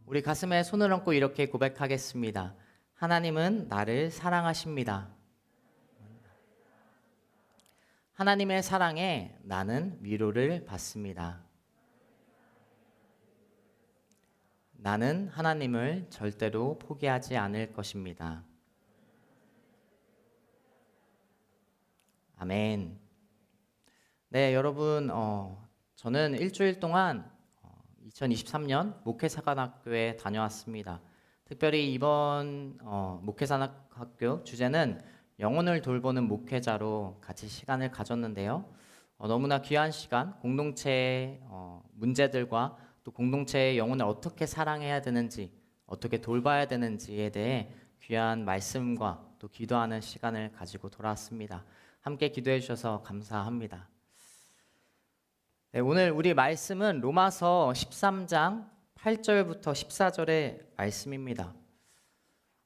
우리 가슴에 손을 얹고 이렇게 고백하겠습니다. 하나님은 나를 사랑하십니다. 하나님의 사랑에 나는 위로를 받습니다. 나는 하나님을 절대로 포기하지 않을 것입니다. 아멘. 네, 여러분, 저는 일주일 동안 2023년 목회사관학교에 다녀왔습니다. 특별히 이번 목회사관학교 주제는 영혼을 돌보는 목회자로 같이 시간을 가졌는데요. 너무나 귀한 시간, 공동체의 문제들과 또 공동체의 영혼을 어떻게 사랑해야 되는지, 어떻게 돌봐야 되는지에 대해 귀한 말씀과 또 기도하는 시간을 가지고 돌아왔습니다. 함께 기도해 주셔서 감사합니다. 네, 오늘 우리 말씀은 로마서 13장 8절부터 14절의 말씀입니다.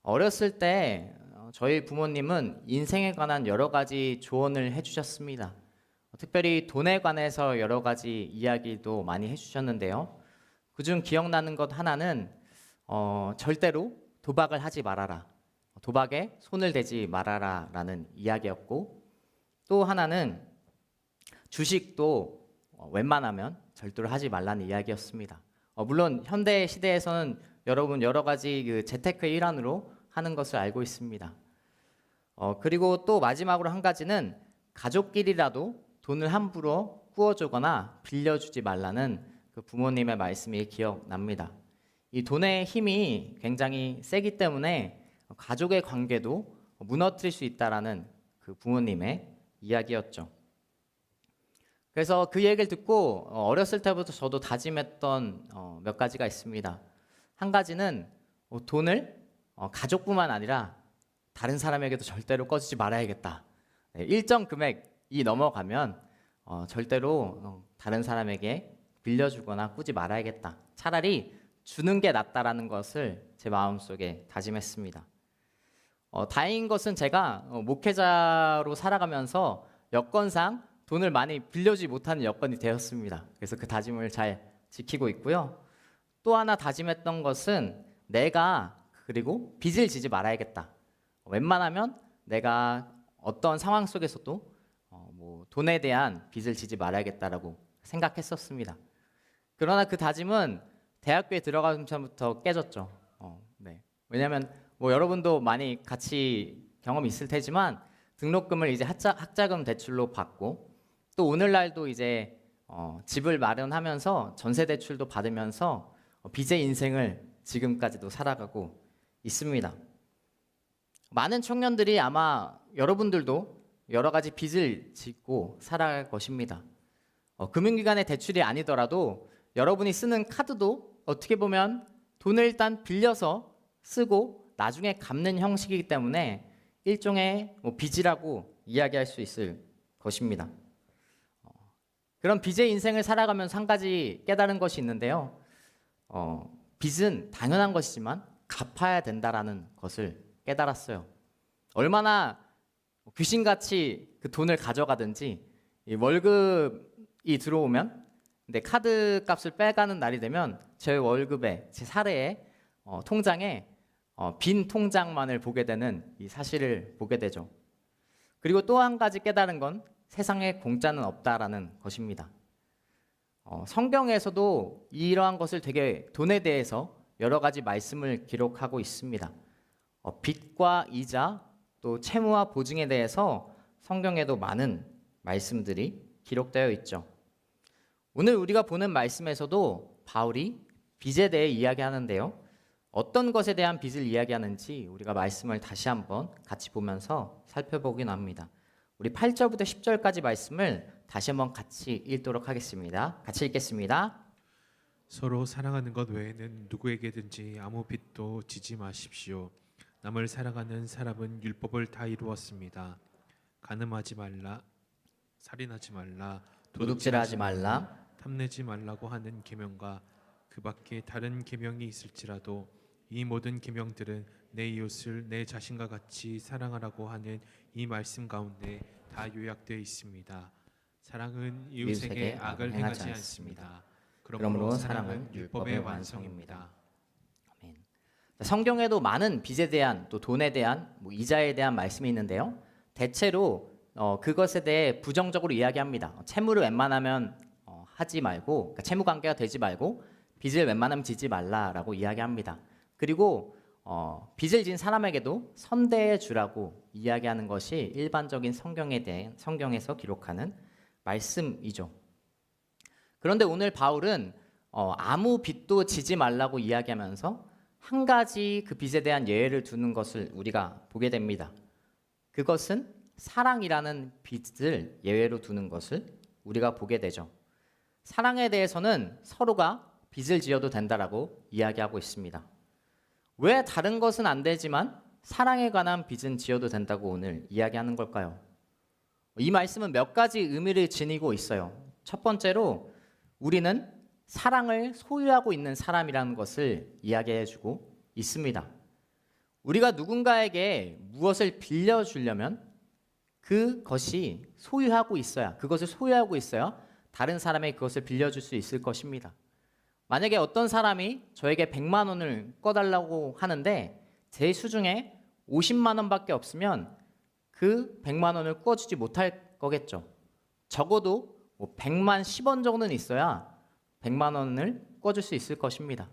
어렸을 때 저희 부모님은 인생에 관한 여러 가지 조언을 해주셨습니다. 특별히 돈에 관해서 여러 가지 이야기도 많이 해주셨는데요. 그중 기억나는 것 하나는 절대로 도박을 하지 말아라. 도박에 손을 대지 말아라 라는 이야기였고, 또 하나는 주식도 웬만하면 절대로 하지 말라는 이야기였습니다. 물론 현대 시대에서는 여러분 여러 가지 그 재테크의 일환으로 하는 것을 알고 있습니다. 그리고 또 마지막으로 한 가지는 가족끼리라도 돈을 함부로 꾸어주거나 빌려주지 말라는 그 부모님의 말씀이 기억납니다. 이 돈의 힘이 굉장히 세기 때문에 가족의 관계도 무너뜨릴 수 있다라는 그 부모님의 이야기였죠. 그래서 그 얘기를 듣고 어렸을 때부터 저도 다짐했던 몇 가지가 있습니다. 한 가지는 돈을 가족뿐만 아니라 다른 사람에게도 절대로 꺼주지 말아야겠다. 일정 금액이 넘어가면 절대로 다른 사람에게 빌려주거나 꾸지 말아야겠다. 차라리 주는 게 낫다라는 것을 제 마음속에 다짐했습니다. 다행인 것은 제가 목회자로 살아가면서 여건상 돈을 많이 빌려주지 못하는 여건이 되었습니다. 그래서 그 다짐을 잘 지키고 있고요. 또 하나 다짐했던 것은 내가 그리고 빚을 지지 말아야겠다. 웬만하면 내가 어떤 상황 속에서도 돈에 대한 빚을 지지 말아야겠다라고 생각했었습니다. 그러나 그 다짐은 대학교에 들어가기 전부터 깨졌죠. 네. 왜냐하면 여러분도 많이 같이 경험이 있을 테지만 등록금을 이제 학자금 대출로 받고 또 오늘날도 이제 집을 마련하면서 전세 대출도 받으면서 빚의 인생을 지금까지도 살아가고 있습니다. 많은 청년들이 아마 여러분들도 여러 가지 빚을 짓고 살아갈 것입니다. 금융기관의 대출이 아니더라도 여러분이 쓰는 카드도 어떻게 보면 돈을 일단 빌려서 쓰고 나중에 갚는 형식이기 때문에 일종의 빚이라고 이야기할 수 있을 것입니다. 그런 빚의 인생을 살아가면서 한 가지 깨달은 것이 있는데요. 빚은 당연한 것이지만 갚아야 된다라는 것을 깨달았어요. 얼마나 귀신같이 그 돈을 가져가든지 이 월급이 들어오면 근데 카드 값을 빼가는 날이 되면 제 월급에 제 사례에 통장에 빈 통장만을 보게 되는 이 사실을 보게 되죠. 그리고 또 한 가지 깨달은 건 세상에 공짜는 없다라는 것입니다. 성경에서도 이러한 것을 되게 돈에 대해서 여러 가지 말씀을 기록하고 있습니다. 빚과 이자 또 채무와 보증에 대해서 성경에도 많은 말씀들이 기록되어 있죠. 오늘 우리가 보는 말씀에서도 바울이 빚에 대해 이야기하는데요. 어떤 것에 대한 빚을 이야기하는지 우리가 말씀을 다시 한번 같이 보면서 살펴보긴 합니다. 우리 8절부터 10절까지 말씀을 다시 한번 같이 읽도록 하겠습니다. 같이 읽겠습니다. 서로 사랑하는 것 외에는 누구에게든지 아무 빚도 지지 마십시오. 남을 사랑하는 사람은 율법을 다 이루었습니다. 간음하지 말라, 살인하지 말라, 도둑질하지 말라, 탐내지 말라고 하는 계명과 그 밖에 다른 계명이 있을지라도 이 모든 계명들은 내 이웃을 내 자신과 같이 사랑하라고 하는 이 말씀 가운데 다 요약되어 있습니다. 사랑은 이웃에게 악을 행하지 않습니다. 그러므로 사랑은 율법의 완성입니다. 성경에도 많은 빚에 대한 또 돈에 대한 이자에 대한 말씀이 있는데요. 대체로 그것에 대해 부정적으로 이야기합니다. 채무를 웬만하면 하지 말고, 그러니까 채무 관계가 되지 말고 빚을 웬만하면 지지 말라라고 이야기합니다. 그리고 빚을 진 사람에게도 선대해 주라고 이야기하는 것이 일반적인 성경에서 기록하는 말씀이죠. 그런데 오늘 바울은 아무 빚도 지지 말라고 이야기하면서 한 가지 그 빚에 대한 예외를 두는 것을 우리가 보게 됩니다. 그것은 사랑이라는 빚을 예외로 두는 것을 우리가 보게 되죠. 사랑에 대해서는 서로가 빚을 지어도 된다라고 이야기하고 있습니다. 왜 다른 것은 안 되지만 사랑에 관한 빚은 지어도 된다고 오늘 이야기하는 걸까요? 이 말씀은 몇 가지 의미를 지니고 있어요. 첫 번째로 우리는 사랑을 소유하고 있는 사람이라는 것을 이야기해주고 있습니다. 우리가 누군가에게 무엇을 빌려주려면 그것을 소유하고 있어야 다른 사람에게 그것을 빌려줄 수 있을 것입니다. 만약에 어떤 사람이 저에게 100만 원을 꿔달라고 하는데 제 수중에 50만 원밖에 없으면 그 100만 원을 꿔주지 못할 거겠죠. 적어도 100만 10원 정도는 있어야 100만 원을 꿔줄 수 있을 것입니다.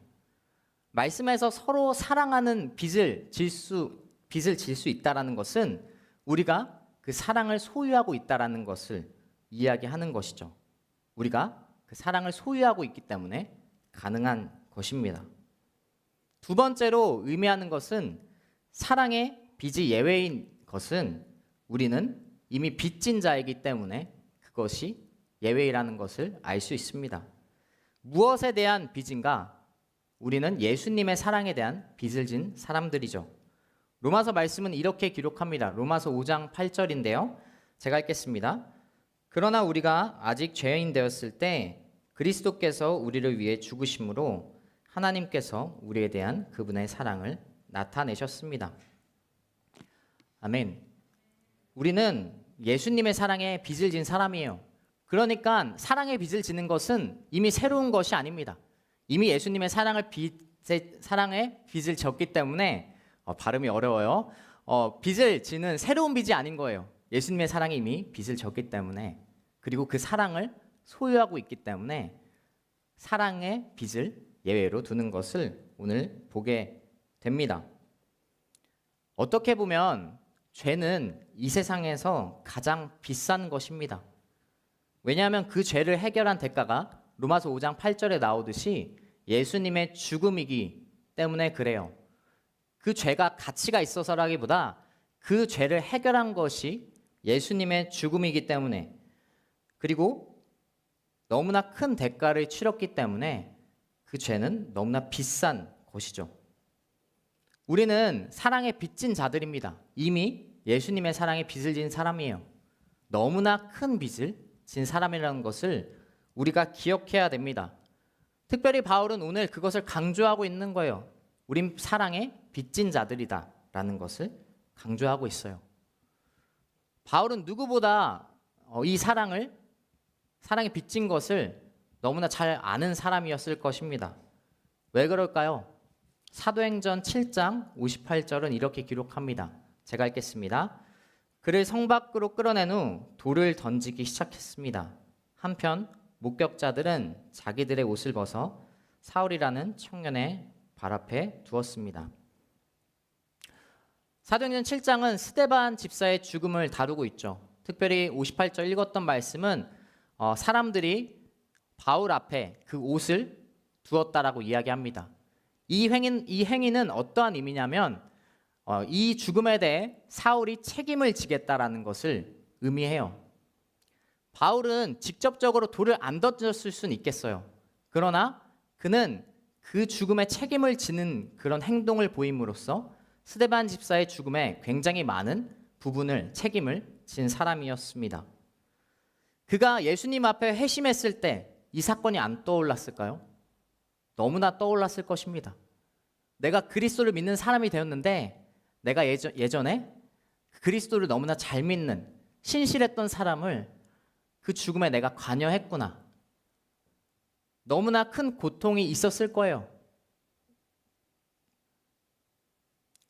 말씀에서 서로 사랑하는 빚을 질 수 있다라는 것은 우리가 그 사랑을 소유하고 있다라는 것을 이야기하는 것이죠. 우리가 그 사랑을 소유하고 있기 때문에 가능한 것입니다. 두 번째로 의미하는 것은 사랑의 빚이 예외인 것은 우리는 이미 빚진 자이기 때문에 그것이 예외이라는 것을 알 수 있습니다. 무엇에 대한 빚인가? 우리는 예수님의 사랑에 대한 빚을 진 사람들이죠. 로마서 말씀은 이렇게 기록합니다. 로마서 5장 8절인데요. 제가 읽겠습니다. 그러나 우리가 아직 죄인 되었을 때 그리스도께서 우리를 위해 죽으심으로 하나님께서 우리에 대한 그분의 사랑을 나타내셨습니다. 아멘. 우리는 예수님의 사랑에 빚을 진 사람이에요. 그러니까 사랑의 빚을 지는 것은 이미 새로운 것이 아닙니다. 이미 예수님의 사랑에 빚을 졌기 때문에 발음이 어려워요. 빚을 지는 새로운 빚이 아닌 거예요. 예수님의 사랑이 이미 빚을 졌기 때문에, 그리고 그 사랑을 소유하고 있기 때문에 사랑의 빚을 예외로 두는 것을 오늘 보게 됩니다. 어떻게 보면 죄는 이 세상에서 가장 비싼 것입니다. 왜냐하면 그 죄를 해결한 대가가 로마서 5장 8절에 나오듯이 예수님의 죽음이기 때문에 그래요. 그 죄가 가치가 있어서라기보다 그 죄를 해결한 것이 예수님의 죽음이기 때문에, 그리고 너무나 큰 대가를 치렀기 때문에 그 죄는 너무나 비싼 것이죠. 우리는 사랑에 빚진 자들입니다. 이미 예수님의 사랑에 빚을 진 사람이에요. 너무나 큰 빚을 진 사람이라는 것을 우리가 기억해야 됩니다. 특별히 바울은 오늘 그것을 강조하고 있는 거예요. 우린 사랑에 빚진 자들이다 라는 것을 강조하고 있어요. 바울은 누구보다 이 사랑에 빚진 것을 너무나 잘 아는 사람이었을 것입니다. 왜 그럴까요? 사도행전 7장 58절은 이렇게 기록합니다. 제가 읽겠습니다. 그를 성 밖으로 끌어낸 후 돌을 던지기 시작했습니다. 한편 목격자들은 자기들의 옷을 벗어 사울이라는 청년의 발 앞에 두었습니다. 사도행전 7장은 스데반 집사의 죽음을 다루고 있죠. 특별히 58절 읽었던 말씀은 사람들이 바울 앞에 그 옷을 두었다라고 이야기합니다. 이 행위는 어떠한 의미냐면 이 죽음에 대해 사울이 책임을 지겠다라는 것을 의미해요. 바울은 직접적으로 돌을 안 던졌을 수는 있겠어요. 그러나 그는 그 죽음에 책임을 지는 그런 행동을 보임으로써 스데반 집사의 죽음에 굉장히 많은 책임을 진 사람이었습니다. 그가 예수님 앞에 회심했을 때 이 사건이 안 떠올랐을까요? 너무나 떠올랐을 것입니다. 내가 그리스도를 믿는 사람이 되었는데 내가 예전에 그리스도를 너무나 잘 믿는 신실했던 사람을 그 죽음에 내가 관여했구나. 너무나 큰 고통이 있었을 거예요.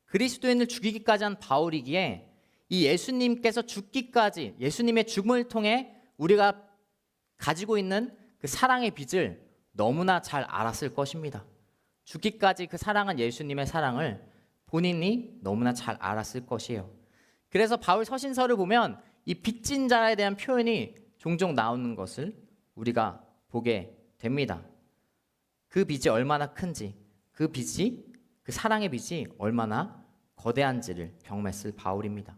그리스도인을 죽이기까지 한 바울이기에 이 예수님께서 죽기까지, 예수님의 죽음을 통해 우리가 가지고 있는 그 사랑의 빚을 너무나 잘 알았을 것입니다. 죽기까지 그 사랑한 예수님의 사랑을 본인이 너무나 잘 알았을 것이에요. 그래서 바울 서신서를 보면 이 빚진 자에 대한 표현이 종종 나오는 것을 우리가 보게 됩니다. 그 빚이 얼마나 큰지, 그 빚이, 그 사랑의 빚이 얼마나 거대한지를 경험했을 바울입니다.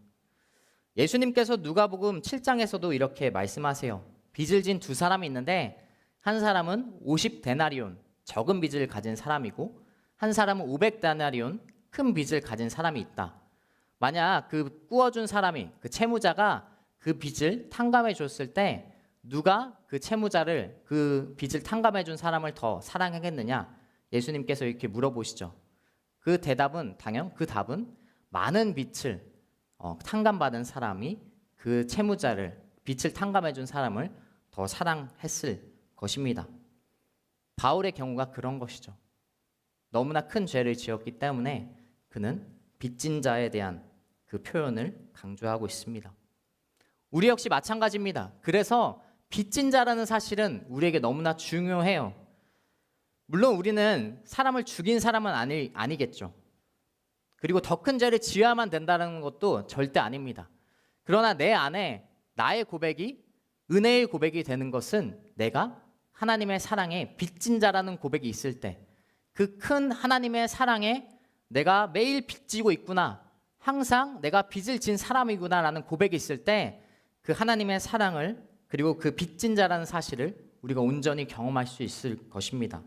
예수님께서 누가복음 7장에서도 이렇게 말씀하세요. 빚을 진 두 사람이 있는데 한 사람은 50데나리온 적은 빚을 가진 사람이고 한 사람은 500데나리온 큰 빚을 가진 사람이 있다. 만약 그 꾸어준 사람이, 그 채무자가 그 빚을 탕감해 줬을 때 누가 그 채무자를, 그 빚을 탕감해 준 사람을 더 사랑하겠느냐? 예수님께서 이렇게 물어보시죠. 그 답은 많은 빚을 탕감받은 사람이 그 채무자를, 빚을 탕감해 준 사람을 더 사랑했을 것입니다. 바울의 경우가 그런 것이죠. 너무나 큰 죄를 지었기 때문에 그는 빚진 자에 대한 그 표현을 강조하고 있습니다. 우리 역시 마찬가지입니다. 그래서 빚진 자라는 사실은 우리에게 너무나 중요해요. 물론 우리는 사람을 죽인 사람은 아니겠죠. 그리고 더 큰 죄를 지어야만 된다는 것도 절대 아닙니다. 그러나 내 안에 나의 고백이 은혜의 고백이 되는 것은 내가 하나님의 사랑에 빚진 자라는 고백이 있을 때, 그 큰 하나님의 사랑에 내가 매일 빚지고 있구나, 항상 내가 빚을 진 사람이구나라는 고백이 있을 때 그 하나님의 사랑을, 그리고 그 빚진 자라는 사실을 우리가 온전히 경험할 수 있을 것입니다.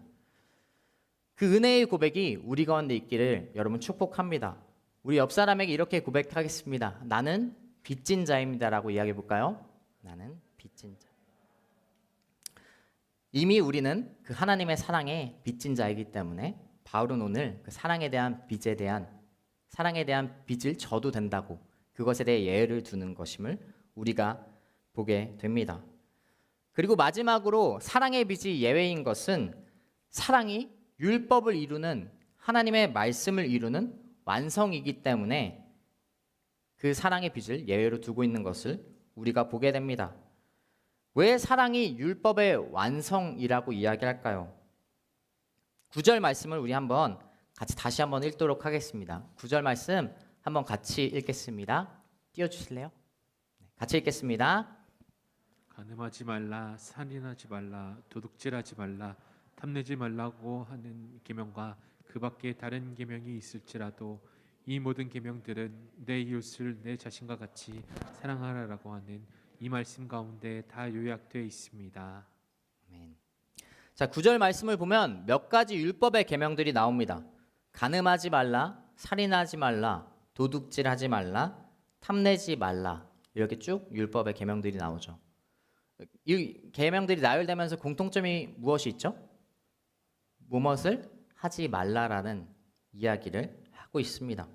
그 은혜의 고백이 우리 가운데 있기를 여러분 축복합니다. 우리 옆 사람에게 이렇게 고백하겠습니다. 나는 빚진 자입니다라고 이야기해 볼까요? 나는 빚진 자. 이미 우리는 그 하나님의 사랑에 빚진 자이기 때문에 바울은 오늘 그 사랑에 대한 빚을 져도 된다고, 그것에 대해 예를 두는 것임을 우리가 보게 됩니다. 그리고 마지막으로 사랑의 빚이 예외인 것은 사랑이 율법을 이루는, 하나님의 말씀을 이루는 완성이기 때문에 그 사랑의 빚을 예외로 두고 있는 것을 우리가 보게 됩니다. 왜 사랑이 율법의 완성이라고 이야기할까요? 9절 말씀을 우리 다시 한번 읽도록 하겠습니다. 9절 말씀 한번 같이 읽겠습니다. 띄워주실래요? 같이 읽겠습니다. 간음하지 말라, 살인하지 말라, 도둑질하지 말라, 탐내지 말라고 하는 계명과 그 밖에 다른 계명이 있을지라도 이 모든 계명들은 내 이웃을 내 자신과 같이 사랑하라라고 하는 이 말씀 가운데 다 요약되어 있습니다. 아멘. 자, 9절 말씀을 보면 몇 가지 율법의 계명들이 나옵니다. 간음하지 말라, 살인하지 말라, 도둑질하지 말라, 탐내지 말라, 이렇게 쭉 율법의 계명들이 나오죠. 이 계명들이 나열되면서 공통점이 무엇이 있죠? 무엇을 하지 말라라는 이야기를 하고 있습니다.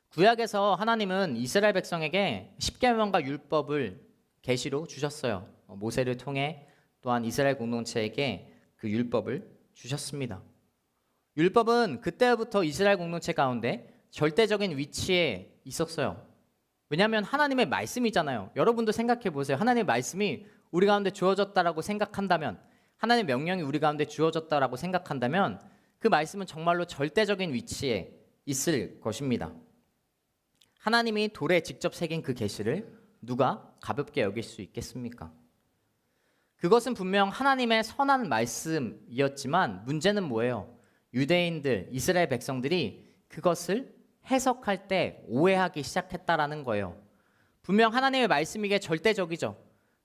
구약에서 하나님은 이스라엘 백성에게 십계명과 율법을 계시로 주셨어요. 모세를 통해 또한 이스라엘 공동체에게 그 율법을 주셨습니다. 율법은 그때부터 이스라엘 공동체 가운데 절대적인 위치에 있었어요. 왜냐하면 하나님의 말씀이잖아요. 여러분도 생각해 보세요. 하나님의 말씀이 우리 가운데 주어졌다라고 생각한다면, 하나님의 명령이 우리 가운데 주어졌다라고 생각한다면 그 말씀은 정말로 절대적인 위치에 있을 것입니다. 하나님이 돌에 직접 새긴 그 계시를 누가 가볍게 여길 수 있겠습니까? 그것은 분명 하나님의 선한 말씀이었지만 문제는 뭐예요? 유대인들, 이스라엘 백성들이 그것을 해석할 때 오해하기 시작했다라는 거예요. 분명 하나님의 말씀이게 절대적이죠.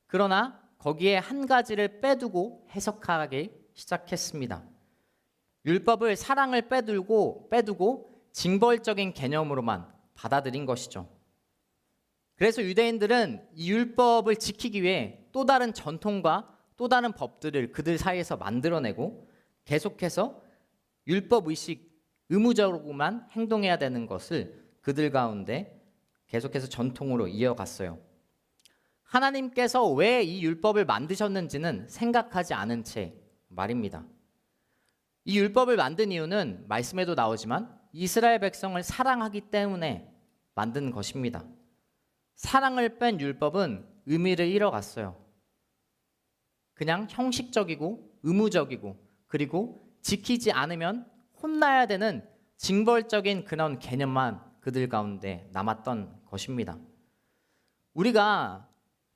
그러나 거기에 한 가지를 빼두고 해석하기 시작했습니다. 율법을 사랑을 빼두고 징벌적인 개념으로만 받아들인 것이죠. 그래서 유대인들은 이 율법을 지키기 위해 또 다른 전통과 또 다른 법들을 그들 사이에서 만들어내고 계속해서 율법의식, 의무적으로만 행동해야 되는 것을 그들 가운데 계속해서 전통으로 이어갔어요. 하나님께서 왜 이 율법을 만드셨는지는 생각하지 않은 채 말입니다. 이 율법을 만든 이유는 말씀에도 나오지만 이스라엘 백성을 사랑하기 때문에 만든 것입니다. 사랑을 뺀 율법은 의미를 잃어갔어요. 그냥 형식적이고 의무적이고 그리고 지키지 않으면 혼나야 되는 징벌적인 그런 개념만 그들 가운데 남았던 것입니다. 우리가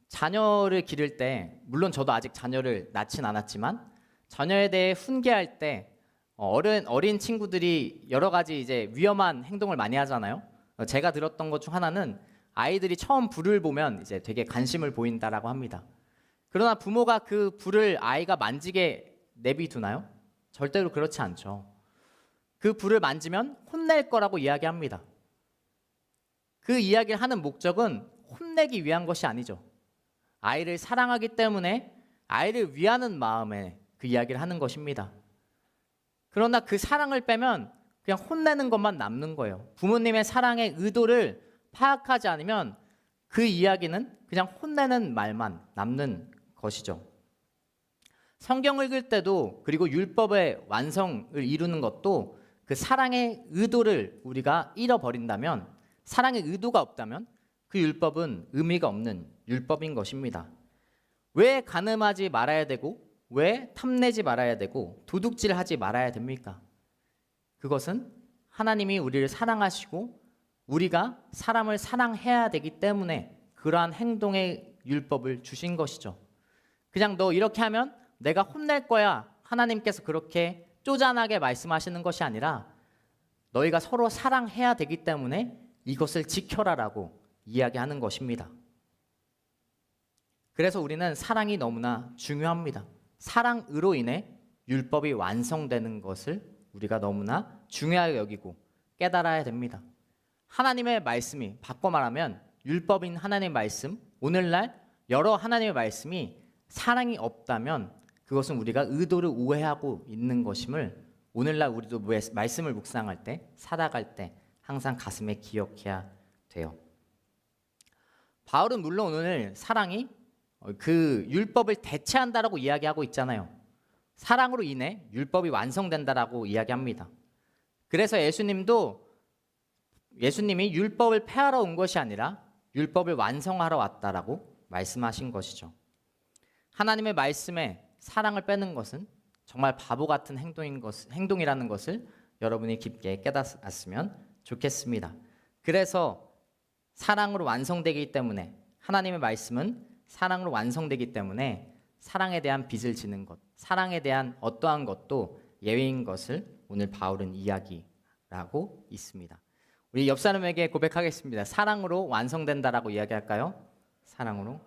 자녀를 기를 때, 물론 저도 아직 자녀를 낳진 않았지만 자녀에 대해 훈계할 때 어린 친구들이 여러 가지 이제 위험한 행동을 많이 하잖아요. 제가 들었던 것 중 하나는 아이들이 처음 불을 보면 이제 되게 관심을 보인다라고 합니다. 그러나 부모가 그 불을 아이가 만지게 내비두나요? 절대로 그렇지 않죠. 그 불을 만지면 혼낼 거라고 이야기합니다. 그 이야기를 하는 목적은 혼내기 위한 것이 아니죠. 아이를 사랑하기 때문에 아이를 위하는 마음에 그 이야기를 하는 것입니다. 그러나 그 사랑을 빼면 그냥 혼내는 것만 남는 거예요. 부모님의 사랑의 의도를 파악하지 않으면 그 이야기는 그냥 혼내는 말만 남는 것이죠. 성경을 읽을 때도 그리고 율법의 완성을 이루는 것도 그 사랑의 의도를 우리가 잃어버린다면, 사랑의 의도가 없다면 그 율법은 의미가 없는 율법인 것입니다. 왜 간음하지 말아야 되고 왜 탐내지 말아야 되고 도둑질하지 말아야 됩니까? 그것은 하나님이 우리를 사랑하시고 우리가 사람을 사랑해야 되기 때문에 그러한 행동의 율법을 주신 것이죠. 그냥 너 이렇게 하면 내가 혼낼 거야, 하나님께서 그렇게 쪼잔하게 말씀하시는 것이 아니라 너희가 서로 사랑해야 되기 때문에 이것을 지켜라라고 이야기하는 것입니다. 그래서 우리는 사랑이 너무나 중요합니다. 사랑으로 인해 율법이 완성되는 것을 우리가 너무나 중요하게 여기고 깨달아야 됩니다. 하나님의 말씀이, 바꿔 말하면 율법인 하나님의 말씀, 오늘날 여러 하나님의 말씀이 사랑이 없다면 그것은 우리가 의도를 오해하고 있는 것임을 오늘날 우리도 말씀을 묵상할 때, 살아갈 때 항상 가슴에 기억해야 돼요. 바울은 물론 오늘 사랑이 그 율법을 대체한다라고 이야기하고 있잖아요. 사랑으로 인해 율법이 완성된다라고 이야기합니다. 그래서 예수님이 율법을 폐하러 온 것이 아니라 율법을 완성하러 왔다라고 말씀하신 것이죠. 하나님의 말씀에 사랑을 빼는 것은 정말 바보 같은 행동이라는 것을 여러분이 깊게 깨닫았으면 좋겠습니다. 그래서 사랑으로 완성되기 때문에, 하나님의 말씀은 사랑으로 완성되기 때문에 사랑에 대한 빚을 지는 것, 사랑에 대한 어떠한 것도 예외인 것을 오늘 바울은 이야기하고 있습니다. 우리 옆 사람에게 고백하겠습니다. 사랑으로 완성된다라고 이야기할까요? 사랑으로.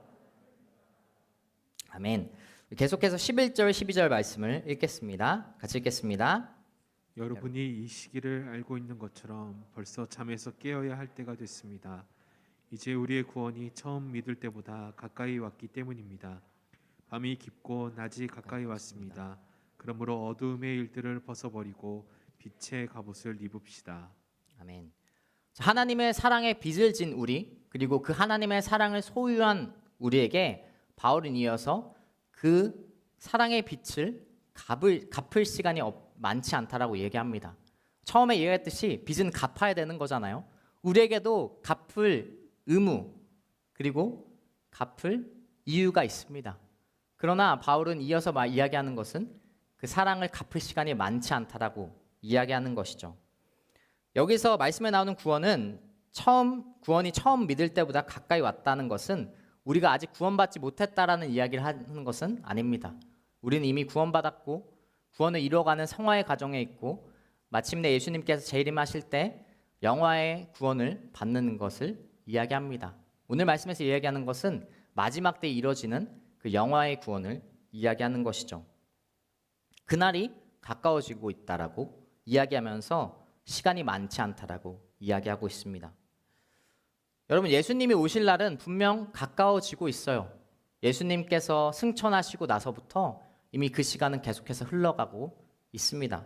아멘. 계속해서 11절, 12절 말씀을 읽겠습니다. 같이 읽겠습니다. 여러분이 이 시기를 알고 있는 것처럼 벌써 잠에서 깨어야 할 때가 됐습니다. 이제 우리의 구원이 처음 믿을 때보다 가까이 왔기 때문입니다. 밤이 깊고 낮이 가까이 왔습니다. 그러므로 어두움의 일들을 벗어버리고 빛의 갑옷을 입읍시다. 아멘. 하나님의 사랑에 빚을 진 우리, 그리고 그 하나님의 사랑을 소유한 우리에게 바울은 이어서 그 사랑의 빚을 갚을 시간이 많지 않다라고 얘기합니다. 처음에 얘기했듯이 빚은 갚아야 되는 거잖아요. 우리에게도 갚을 의무 그리고 갚을 이유가 있습니다. 그러나 바울은 이어서 이야기하는 것은 그 사랑을 갚을 시간이 많지 않다라고 이야기하는 것이죠. 여기서 말씀에 나오는 구원이 처음 믿을 때보다 가까이 왔다는 것은 우리가 아직 구원받지 못했다라는 이야기를 하는 것은 아닙니다. 우리는 이미 구원받았고 구원을 이루어가는 성화의 과정에 있고 마침내 예수님께서 재림하실 때 영화의 구원을 받는 것을 이야기합니다. 오늘 말씀에서 이야기하는 것은 마지막 때에 이루어지는 그 영화의 구원을 이야기하는 것이죠. 그날이 가까워지고 있다라고 이야기하면서 시간이 많지 않다라고 이야기하고 있습니다. 여러분, 예수님이 오실 날은 분명 가까워지고 있어요. 예수님께서 승천하시고 나서부터 이미 그 시간은 계속해서 흘러가고 있습니다.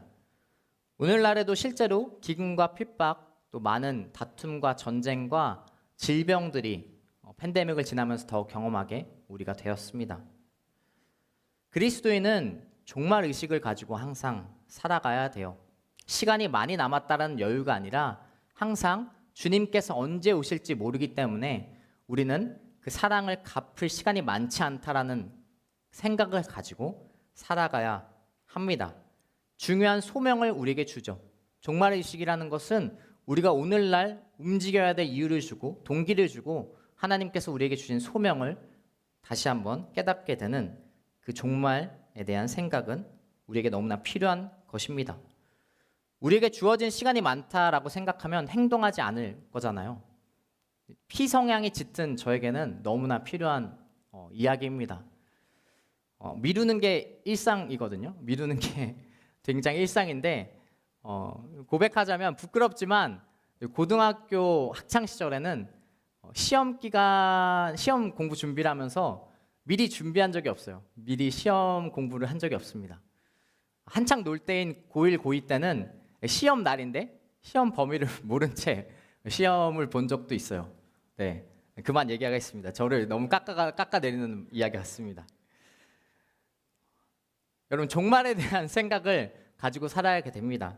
오늘날에도 실제로 기근과 핍박, 또 많은 다툼과 전쟁과 질병들이 팬데믹을 지나면서 더 경험하게 우리가 되었습니다. 그리스도인은 종말 의식을 가지고 항상 살아가야 돼요. 시간이 많이 남았다는 여유가 아니라 항상 주님께서 언제 오실지 모르기 때문에 우리는 그 사랑을 갚을 시간이 많지 않다라는 생각을 가지고 살아가야 합니다. 중요한 소명을 우리에게 주죠. 종말의 의식이라는 것은 우리가 오늘날 움직여야 될 이유를 주고 동기를 주고 하나님께서 우리에게 주신 소명을 다시 한번 깨닫게 되는 그 종말에 대한 생각은 우리에게 너무나 필요한 것입니다. 우리에게 주어진 시간이 많다라고 생각하면 행동하지 않을 거잖아요. 피성향이 짙은 저에게는 너무나 필요한 이야기입니다. 미루는 게 일상이거든요. 미루는 게 굉장히 일상인데 고백하자면 부끄럽지만 고등학교 학창 시절에는 시험 공부 준비를 하면서 미리 준비한 적이 없어요. 미리 시험 공부를 한 적이 없습니다. 한창 놀 때인 고1, 고2 때는 시험 날인데 시험 범위를 모른 채 시험을 본 적도 있어요. 네, 그만 얘기하겠습니다. 저를 너무 깎아내리는 이야기 같습니다. 여러분, 종말에 대한 생각을 가지고 살아야 됩니다.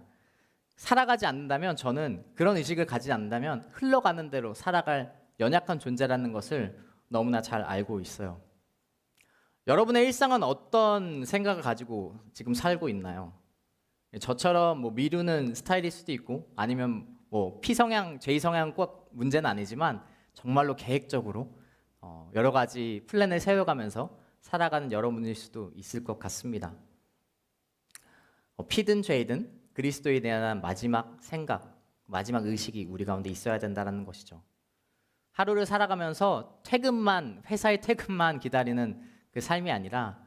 살아가지 않는다면, 저는 그런 의식을 가지지 않는다면 흘러가는 대로 살아갈 연약한 존재라는 것을 너무나 잘 알고 있어요. 여러분의 일상은 어떤 생각을 가지고 지금 살고 있나요? 저처럼 뭐 미루는 스타일일 수도 있고, 아니면 뭐 P성향, J성향 꼭 문제는 아니지만 정말로 계획적으로 여러 가지 플랜을 세워가면서 살아가는 여러분일 수도 있을 것 같습니다. P든 J든 그리스도에 대한 마지막 생각, 마지막 의식이 우리 가운데 있어야 된다는 것이죠. 하루를 살아가면서 회사의 퇴근만 기다리는 그 삶이 아니라,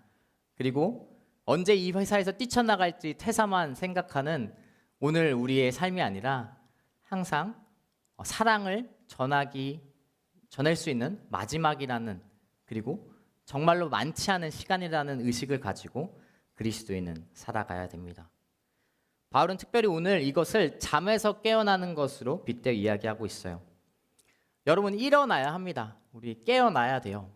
그리고 언제 이 회사에서 뛰쳐나갈지 퇴사만 생각하는 오늘 우리의 삶이 아니라 항상 사랑을 전할 수 있는 마지막이라는, 그리고 정말로 많지 않은 시간이라는 의식을 가지고 그리스도인은 살아가야 됩니다. 바울은 특별히 오늘 이것을 잠에서 깨어나는 것으로 빗대어 이야기하고 있어요. 여러분, 일어나야 합니다. 우리 깨어나야 돼요.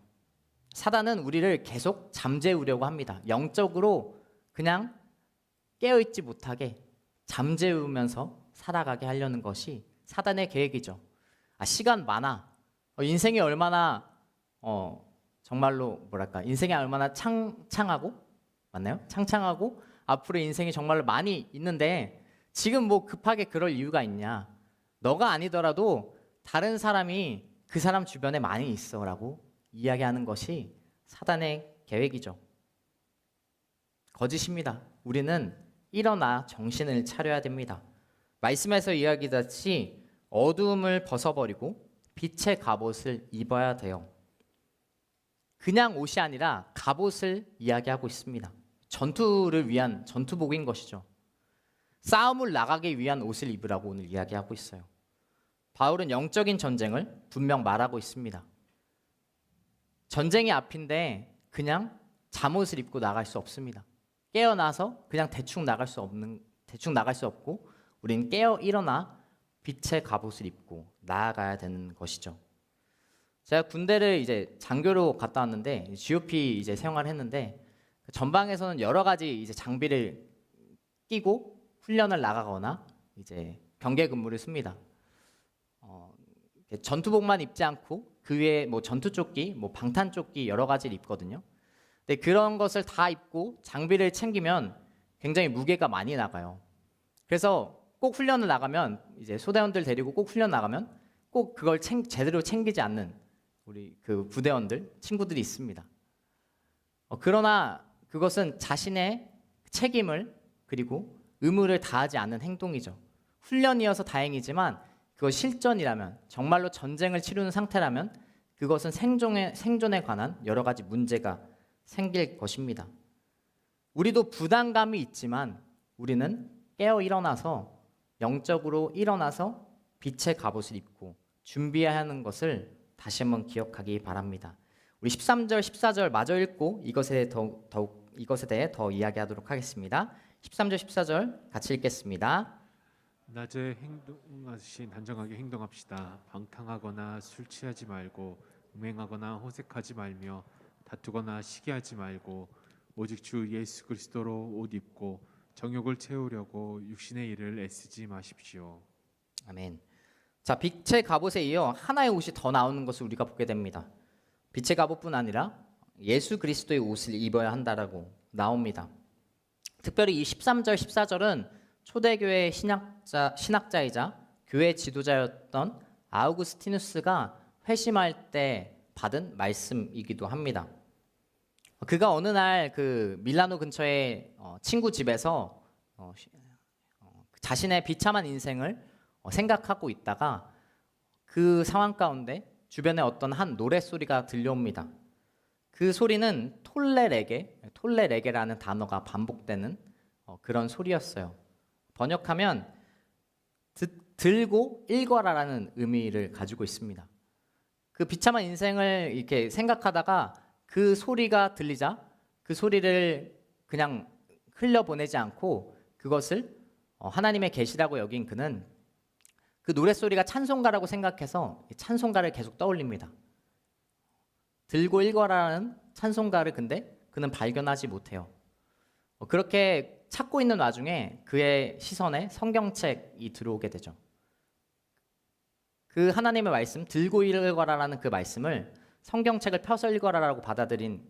사단은 우리를 계속 잠재우려고 합니다. 영적으로 그냥 깨어있지 못하게 잠재우면서 살아가게 하려는 것이 사단의 계획이죠. 시간 많아. 인생이 얼마나 정말로 인생이 얼마나 창창하고, 맞나요? 창창하고 앞으로 인생이 정말로 많이 있는데 지금 뭐 급하게 그럴 이유가 있냐? 너가 아니더라도 다른 사람이 그 사람 주변에 많이 있어라고 이야기하는 것이 사단의 계획이죠. 거짓입니다. 우리는 일어나 정신을 차려야 됩니다. 말씀에서 이야기같이 어두움을 벗어버리고 빛의 갑옷을 입어야 돼요. 그냥 옷이 아니라 갑옷을 이야기하고 있습니다. 전투를 위한 전투복인 것이죠. 싸움을 나가기 위한 옷을 입으라고 오늘 이야기하고 있어요. 바울은 영적인 전쟁을 분명 말하고 있습니다. 전쟁이 앞인데 그냥 잠옷을 입고 나갈 수 없습니다. 깨어나서 그냥 대충 나갈 수 없고, 우리는 깨어 일어나 빛의 갑옷을 입고 나아가야 되는 것이죠. 제가 군대를 이제 장교로 갔다 왔는데 GOP 이제 생활을 했는데, 전방에서는 여러 가지 이제 장비를 끼고 훈련을 나가거나 이제 경계 근무를 씁니다. 전투복만 입지 않고 그 외에 뭐 전투조끼, 뭐 방탄조끼 여러 가지를 입거든요. 근데 그런 것을 다 입고 장비를 챙기면 굉장히 무게가 많이 나가요. 그래서 꼭 훈련을 나가면, 이제 소대원들 데리고 꼭 훈련 나가면 꼭 그걸 제대로 챙기지 않는 우리 그 부대원들, 친구들이 있습니다. 그러나 그것은 자신의 책임을 그리고 의무를 다하지 않는 행동이죠. 훈련이어서 다행이지만 그것 실전이라면, 정말로 전쟁을 치르는 상태라면 그것은 생존에 관한 여러 가지 문제가 생길 것입니다. 우리도 부담감이 있지만 우리는 깨어 일어나서, 영적으로 일어나서 빛의 갑옷을 입고 준비해야 하는 것을 다시 한번 기억하기 바랍니다. 우리 13절, 14절 마저 읽고 이것에 대해 더 이야기하도록 하겠습니다. 13절, 14절 같이 읽겠습니다. 낮에 행동하신 단정하게 행동합시다. 방탕하거나 술 취하지 말고 음행하거나 호색하지 말며 다투거나 시기하지 말고 오직 주 예수 그리스도로 옷 입고 정욕을 채우려고 육신의 일을 애쓰지 마십시오. 아멘. 자, 빛의 갑옷에 이어 하나의 옷이 더 나오는 것을 우리가 보게 됩니다. 빛의 갑옷뿐 아니라 예수 그리스도의 옷을 입어야 한다라고 나옵니다. 특별히 이 13절, 14절은 초대교회 신학자이자 교회 지도자였던 아우구스티누스가 회심할 때 받은 말씀이기도 합니다. 그가 어느 날 그 밀라노 근처의 친구 집에서 자신의 비참한 인생을 생각하고 있다가 그 상황 가운데 주변에 어떤 한 노랫소리가 들려옵니다. 그 소리는 톨레레게라는 단어가 반복되는 그런 소리였어요. 번역하면 들고 읽어라라는 의미를 가지고 있습니다. 그 비참한 인생을 이렇게 생각하다가 그 소리가 들리자 그 소리를 그냥 흘려보내지 않고 그것을 하나님의 계시라고 여긴 그는 그 노랫소리가 찬송가라고 생각해서 찬송가를 계속 떠올립니다. 들고 읽어라는 찬송가를 근데 그는 발견하지 못해요. 그렇게 찾고 있는 와중에 그의 시선에 성경책이 들어오게 되죠. 그 하나님의 말씀, 들고 읽어라라는 그 말씀을 성경책을 펴서 읽어라라고 받아들인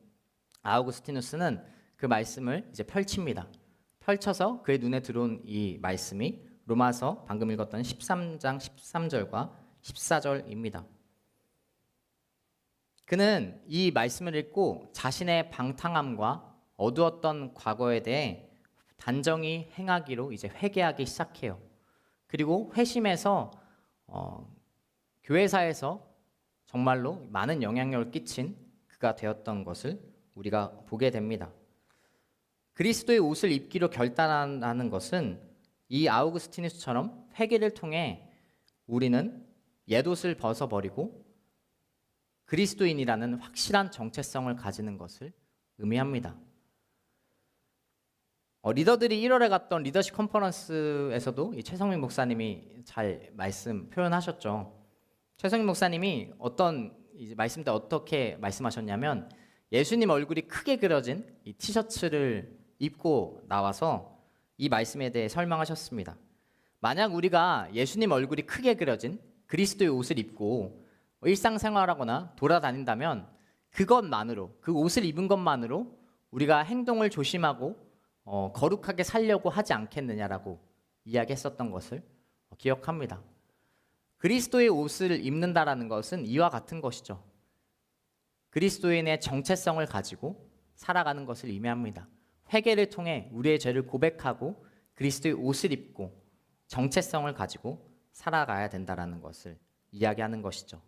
아우구스티누스는 그 말씀을 이제 펼칩니다. 펼쳐서 그의 눈에 들어온 이 말씀이 로마서 방금 읽었던 13장 13절과 14절입니다. 그는 이 말씀을 읽고 자신의 방탕함과 어두웠던 과거에 대해 단정히 행하기로 이제 회개하기 시작해요. 그리고 회심해서 교회사에서 정말로 많은 영향력을 끼친 그가 되었던 것을 우리가 보게 됩니다. 그리스도의 옷을 입기로 결단하는 것은 이 아우구스티누스처럼 회개를 통해 우리는 옛옷을 벗어버리고 그리스도인이라는 확실한 정체성을 가지는 것을 의미합니다. 리더들이 1월에 갔던 리더십 컨퍼런스에서도 이 최성민 목사님이 잘 말씀 표현하셨죠. 최성민 목사님이 어떤 이제 말씀 때 어떻게 말씀하셨냐면 예수님 얼굴이 크게 그려진 이 티셔츠를 입고 나와서 이 말씀에 대해 설명하셨습니다. 만약 우리가 예수님 얼굴이 크게 그려진 그리스도의 옷을 입고 일상생활하거나 돌아다닌다면 그것만으로, 그 옷을 입은 것만으로 우리가 행동을 조심하고 거룩하게 살려고 하지 않겠느냐라고 이야기했었던 것을 기억합니다. 그리스도의 옷을 입는다라는 것은 이와 같은 것이죠. 그리스도인의 정체성을 가지고 살아가는 것을 의미합니다. 회개를 통해 우리의 죄를 고백하고 그리스도의 옷을 입고 정체성을 가지고 살아가야 된다라는 것을 이야기하는 것이죠.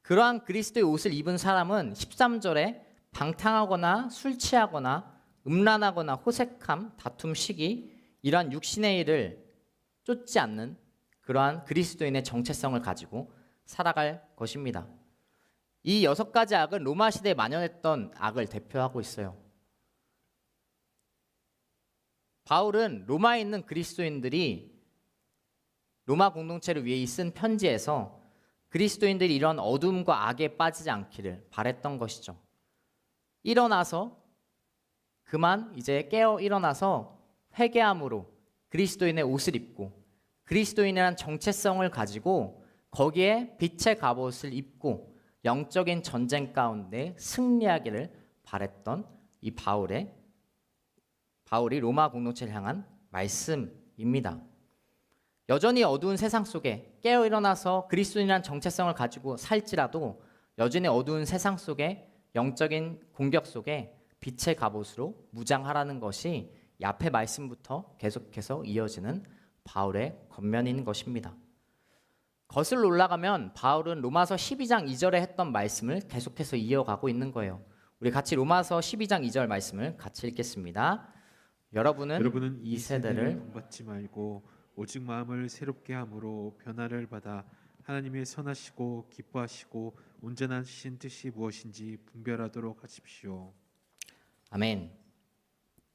그러한 그리스도의 옷을 입은 사람은 13절에 방탕하거나 술 취하거나 음란하거나 호색함, 다툼, 시기 이러한 육신의 일을 쫓지 않는 그러한 그리스도인의 정체성을 가지고 살아갈 것입니다. 이 6가지 악은 로마 시대에 만연했던 악을 대표하고 있어요. 바울은 로마에 있는 그리스도인들이 로마 공동체를 위해 쓴 편지에서 그리스도인들이 이런 어둠과 악에 빠지지 않기를 바랬던 것이죠. 이제 깨어 일어나서 회개함으로 그리스도인의 옷을 입고 그리스도인이라는 정체성을 가지고 거기에 빛의 갑옷을 입고 영적인 전쟁 가운데 승리하기를 바랬던 이 바울이 로마 공동체를 향한 말씀입니다. 여전히 어두운 세상 속에 깨어 일어나서 그리스도인이라는 정체성을 가지고 살지라도 여전히 어두운 세상 속에 영적인 공격 속에 빛의 갑옷으로 무장하라는 것이 이 앞의 말씀부터 계속해서 이어지는 바울의 권면인 것입니다. 거슬러 올라가면 바울은 로마서 12장 2절에 했던 말씀을 계속해서 이어가고 있는 거예요. 우리 같이 로마서 12장 2절 말씀을 같이 읽겠습니다. 여러분은 이 세대를 본받지 말고 오직 마음을 새롭게 함으로 변화를 받아 하나님의 선하시고 기뻐하시고 온전하신 뜻이 무엇인지 분별하도록 하십시오. 아멘.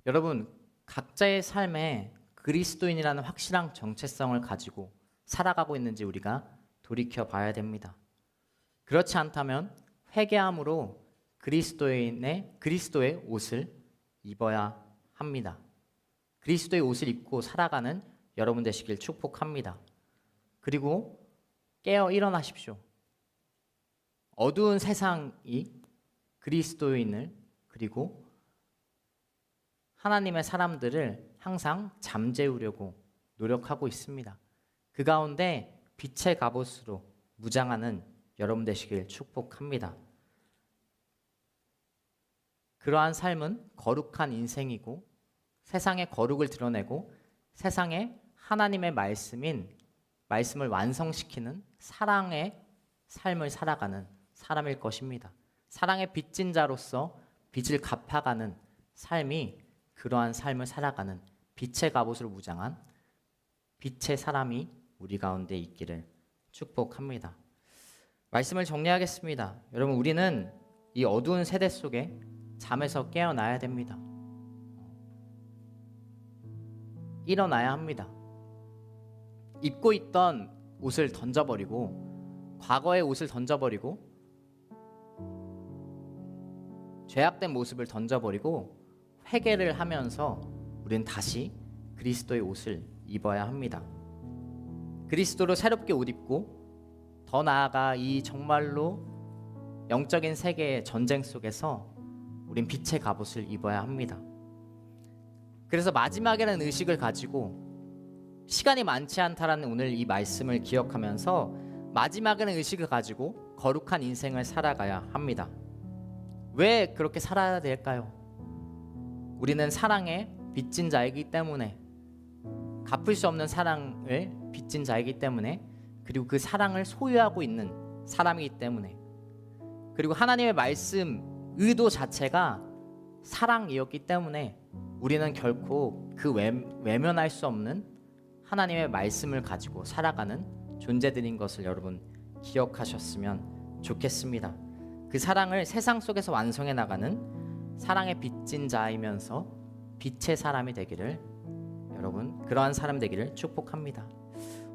여러분, 각자의 삶에 그리스도인이라는 확실한 정체성을 가지고 살아가고 있는지 우리가 돌이켜 봐야 됩니다. 그렇지 않다면 회개함으로 그리스도의 옷을 입어야 합니다. 그리스도의 옷을 입고 살아가는 여러분 되시길 축복합니다. 그리고 깨어 일어나십시오. 어두운 세상이 그리스도인을 그리고 하나님의 사람들을 항상 잠재우려고 노력하고 있습니다. 그 가운데 빛의 갑옷으로 무장하는 여러분 되시길 축복합니다. 그러한 삶은 거룩한 인생이고 세상의 거룩을 드러내고 세상에 하나님의 말씀을 완성시키는 사랑의 삶을 살아가는 사람일 것입니다. 사랑의 빚진 자로서 빚을 갚아가는 삶이 그러한 삶을 살아가는 빛의 갑옷으로 무장한 빛의 사람이 우리 가운데 있기를 축복합니다. 말씀을 정리하겠습니다. 여러분, 우리는 이 어두운 세대 속에 잠에서 깨어나야 됩니다. 일어나야 합니다. 입고 있던 옷을 던져버리고 과거의 옷을 던져버리고 죄악된 모습을 던져버리고 회개를 하면서 우리는 다시 그리스도의 옷을 입어야 합니다. 그리스도로 새롭게 옷 입고 더 나아가 이 정말로 영적인 세계의 전쟁 속에서 우린 빛의 갑옷을 입어야 합니다. 그래서 마지막이라는 의식을 가지고 시간이 많지 않다라는 오늘 이 말씀을 기억하면서 마지막이라는 의식을 가지고 거룩한 인생을 살아가야 합니다. 왜 그렇게 살아야 될까요? 우리는 사랑의 빚진 자이기 때문에, 갚을 수 없는 사랑을 빚진 자이기 때문에, 그리고 그 사랑을 소유하고 있는 사람이기 때문에, 그리고 하나님의 말씀 의도 자체가 사랑이었기 때문에 우리는 결코 그 외면할 수 없는 하나님의 말씀을 가지고 살아가는 존재들인 것을 여러분 기억하셨으면 좋겠습니다. 그 사랑을 세상 속에서 완성해 나가는 사랑의 빚진 자이면서 빛의 사람이 되기를, 여러분 그러한 사람 되기를 축복합니다.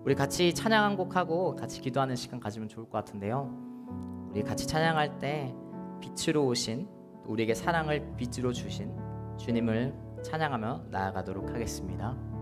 우리 같이 찬양 한 곡하고 같이 기도하는 시간 가지면 좋을 것 같은데요. 우리 같이 찬양할 때 빛으로 오신, 우리에게 사랑을 빛으로 주신 주님을 찬양하며 나아가도록 하겠습니다.